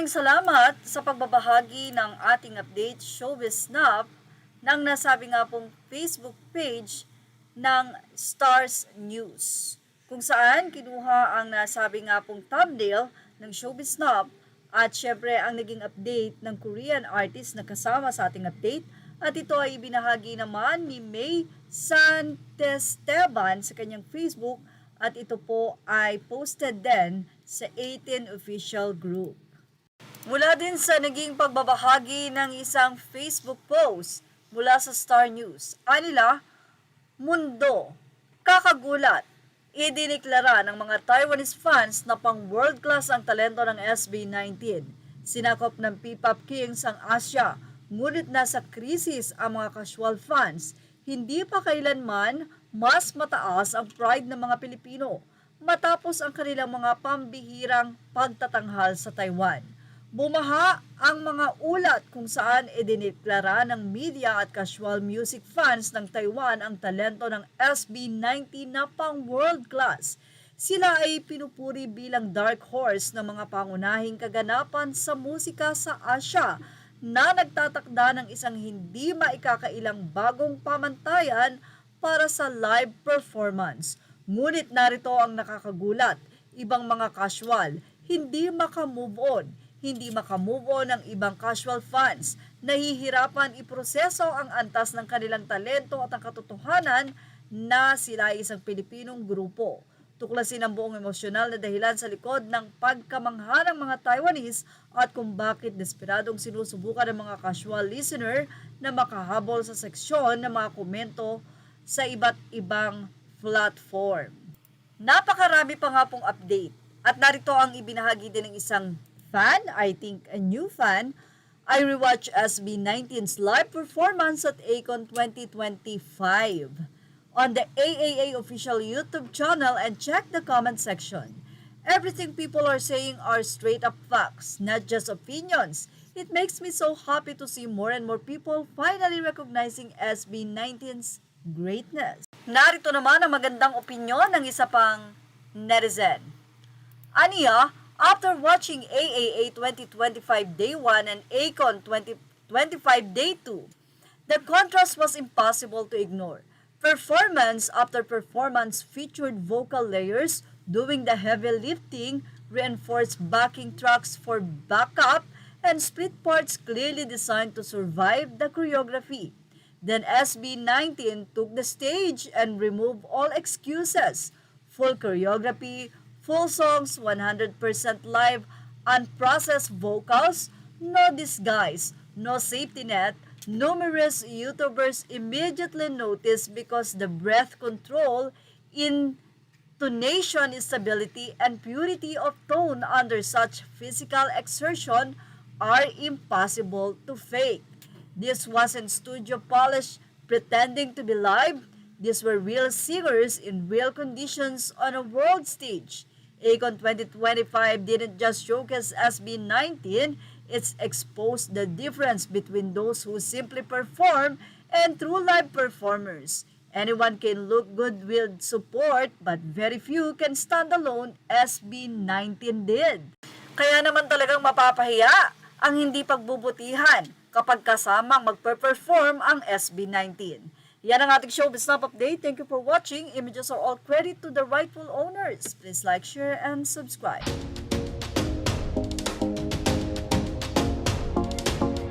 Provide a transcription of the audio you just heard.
Maraming salamat sa pagbabahagi ng ating update Showbiz Snap ng nasabi nga pong Facebook page ng Stars News, kung saan kinuha ang nasabi nga pong thumbnail ng Showbiz Snap at syempre ang naging update ng Korean artist na kasama sa ating update, at ito ay ibinahagi naman ni May Santesteban sa kanyang Facebook at ito po ay posted din sa 18 official group. Mula din sa naging pagbabahagi ng isang Facebook post mula sa Star News, anila, mundo, kakagulat, idineklara ng mga Taiwanese fans na pang world class ang talento ng SB19. Sinakop ng P-pop kings ang Asia, ngunit nasa krisis ang mga casual fans. Hindi pa kailanman mas mataas ang pride ng mga Pilipino matapos ang kanilang mga pambihirang pagtatanghal sa Taiwan. Bumaha ang mga ulat kung saan idineklara ng media at casual music fans ng Taiwan ang talento ng SB19 na pang world class. Sila ay pinupuri bilang dark horse ng mga pangunahing kaganapan sa musika sa Asia na nagtatakda ng isang hindi maikakailang bagong pamantayan para sa live performance. Ngunit narito ang nakakagulat, ibang mga casual hindi makamove on. Hindi makamove on ang ibang casual fans. Nahihirapan iproseso ang antas ng kanilang talento at ang katotohanan na sila ay isang Pilipinong grupo. Tuklasin ang buong emosyonal na dahilan sa likod ng pagkamangha ng mga Taiwanese at kung bakit desperadong sinusubukan ng mga casual listener na makahabol sa seksyon ng mga komento sa iba't ibang platform. Napakarami pa nga pong update at narito ang ibinahagi din ng isang fan, I think a new fan. I rewatch SB19's live performance at Akon 2025 on the AAA official YouTube channel and check the comment section. Everything people are saying are straight up facts, not just opinions. It makes me so happy to see more and more people finally recognizing SB19's greatness. Narito naman ang magandang opinyon ng isa pang netizen. Aniya, after watching AAA 2025 Day 1 and Akon 2025 Day 2, the contrast was impossible to ignore. Performance after performance featured vocal layers doing the heavy lifting, reinforced backing tracks for backup, and split parts clearly designed to survive the choreography. Then SB19 took the stage and removed all excuses. Full choreography, full songs, 100% live, unprocessed vocals, no disguise, no safety net. Numerous YouTubers immediately noticed because the breath control, intonation stability, and purity of tone under such physical exertion are impossible to fake. This wasn't studio polish pretending to be live. These were real singers in real conditions on a world stage. Akon 2025 didn't just showcase SB19, it's exposed the difference between those who simply perform and true live performers. Anyone can look good with support, but very few can stand alone. SB19 did. Kaya naman talagang mapapahiya ang hindi pagbubutihan kapag kasamang magpe-perform ang SB19. Yan ang ating Showbiz Snap update. Thank you for watching. Images are all credit to the rightful owners. Please like, share, and subscribe.